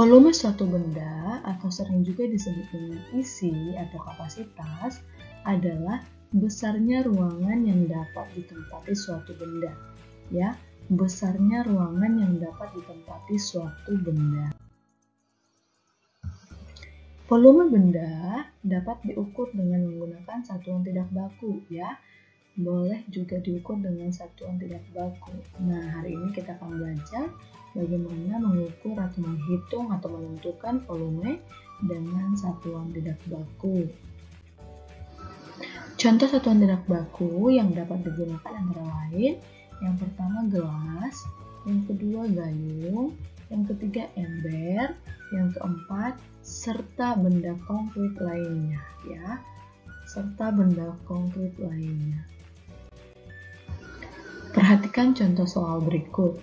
Volume suatu benda atau sering juga disebut dengan isi atau kapasitas adalah besarnya ruangan yang dapat ditempati suatu benda. Ya, besarnya ruangan yang dapat ditempati suatu benda. Volume benda dapat diukur dengan menggunakan satuan tidak baku, ya. Boleh juga diukur dengan satuan tidak baku. Nah, hari ini kita akan belajar bagaimana mengukur atau menghitung atau menentukan volume dengan satuan tidak baku. Contoh satuan tidak baku yang dapat digunakan antara lain, yang pertama gelas, yang kedua gayung, yang ketiga ember, yang keempat serta benda konkret lainnya, ya. Serta benda konkret lainnya. Perhatikan contoh soal berikut.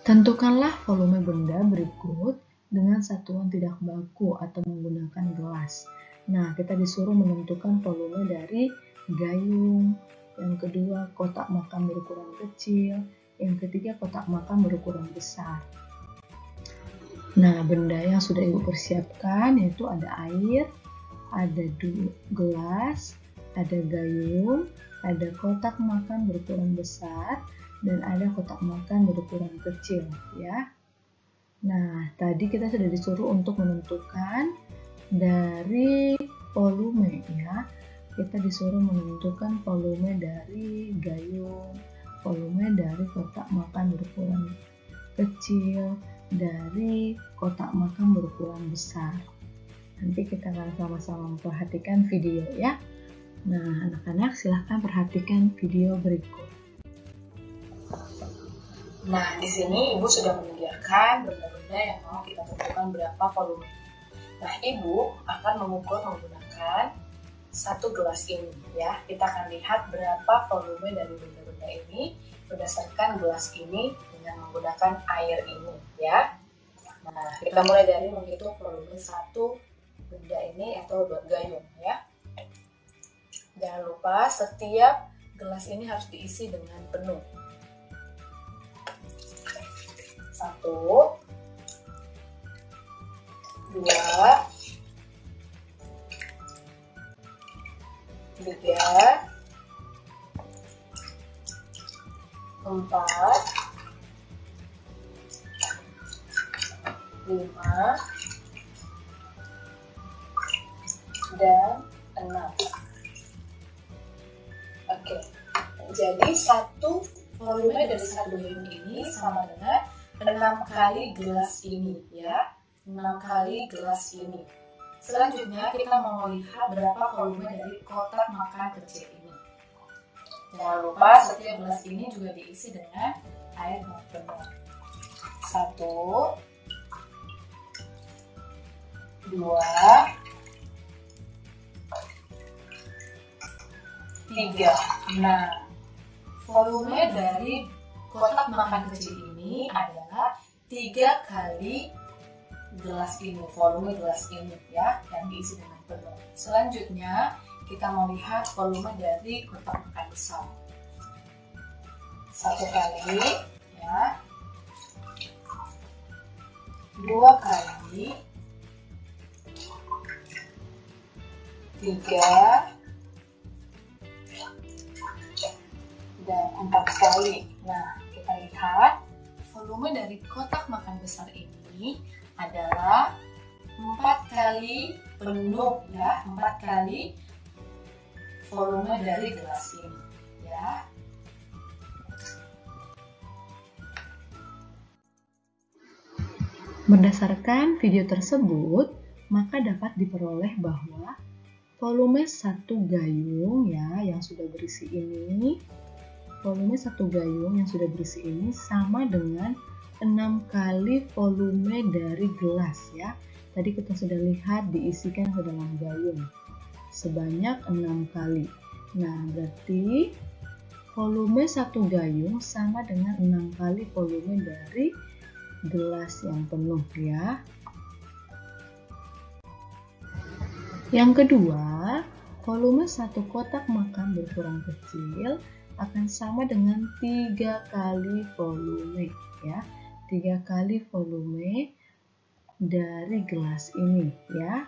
Tentukanlah volume benda berikut dengan satuan tidak baku atau menggunakan gelas. Nah, kita disuruh menentukan volume dari gayung, yang kedua kotak makan berukuran kecil, yang ketiga kotak makan berukuran besar. Nah, benda yang sudah Ibu persiapkan yaitu ada air, ada gelas, ada gayung, ada kotak makan berukuran besar, dan ada kotak makan berukuran kecil, ya. Nah, tadi kita sudah disuruh untuk menentukan dari volume, ya. Kita disuruh menentukan volume dari gayung, volume dari kotak makan berukuran kecil, dari kotak makan berukuran besar. Nanti kita akan sama-sama memperhatikan video, ya. Nah, anak-anak silahkan perhatikan video berikut. Nah, di sini Ibu sudah menyediakan benda-benda yang mau kita tentukan berapa volume. Nah, Ibu akan mengukur menggunakan satu gelas ini, ya. Kita akan lihat berapa volume dari benda-benda ini berdasarkan gelas ini dengan menggunakan air ini, ya. Nah, kita mulai dari menghitung volume satu benda ini atau gayung, ya. Jangan lupa setiap gelas ini harus diisi dengan penuh. 1, 2, 3, 4, 5, dan 6. Oke, jadi satu volume dari satu gayung ini sama dengan 6 kali gelas ini, ya. 6 kali gelas ini. Selanjutnya kita mau lihat berapa volume dari kotak makan kecil ini. Jangan lupa setiap gelas ini juga diisi dengan air yang penuh. 1, 2, 3. Nah, volume dari kotak makan kecil ini adalah 3 kali gelas ini, volume gelas ini, ya, yang diisi dengan penuh. Selanjutnya kita mau lihat volume dari kotak makan besar. 1 kali, ya, 2 kali, 3, dan 4 kali. Nah, kita lihat volume dari kotak makan besar ini adalah 4 kali penuh, ya, 4 kali volume dari gelas ini, ya. Berdasarkan video tersebut, maka dapat diperoleh bahwa volume satu gayung, ya, yang sudah berisi ini, volume satu gayung yang sudah berisi ini sama dengan 6 kali volume dari gelas, ya. Tadi kita sudah lihat diisikan ke dalam gayung sebanyak 6 kali. Nah, berarti volume satu gayung sama dengan 6 kali volume dari gelas yang penuh, ya. Yang kedua, volume satu kotak makan berukuran kecil akan sama dengan 3 kali volume, ya. 3 kali volume dari gelas ini ya.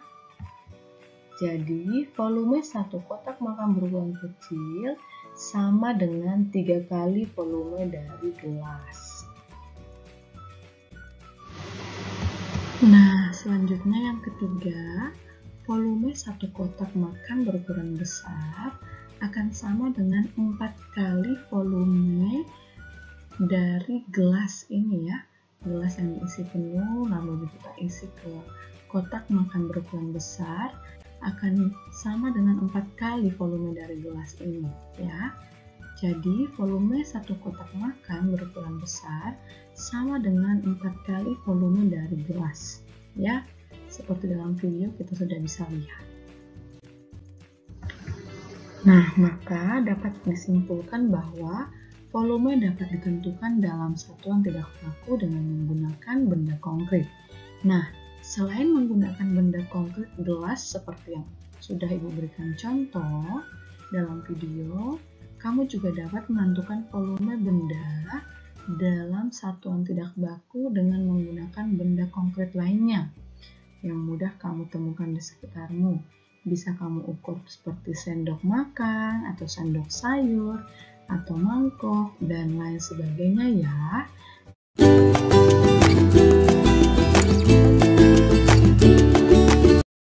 Jadi volume satu kotak makan berukuran kecil sama dengan 3 kali volume dari gelas. Nah, selanjutnya yang ketiga, volume satu kotak makan berukuran besar akan sama dengan 4 kali volume dari gelas ini ya. Gelas yang diisi penuh lalu kita isi ke kotak makan berukuran besar akan sama dengan 4 kali volume dari gelas ini ya. Jadi volume satu kotak makan berukuran besar sama dengan 4 kali volume dari gelas ya. Seperti dalam video kita sudah bisa lihat. Nah, maka dapat disimpulkan bahwa volume dapat ditentukan dalam satuan tidak baku dengan menggunakan benda konkret. Nah, selain menggunakan benda konkret gelas seperti yang sudah Ibu berikan contoh dalam video, kamu juga dapat menentukan volume benda dalam satuan tidak baku dengan menggunakan benda konkret lainnya yang mudah kamu temukan di sekitarmu. Bisa kamu ukur seperti sendok makan atau sendok sayur atau mangkok dan lain sebagainya ya.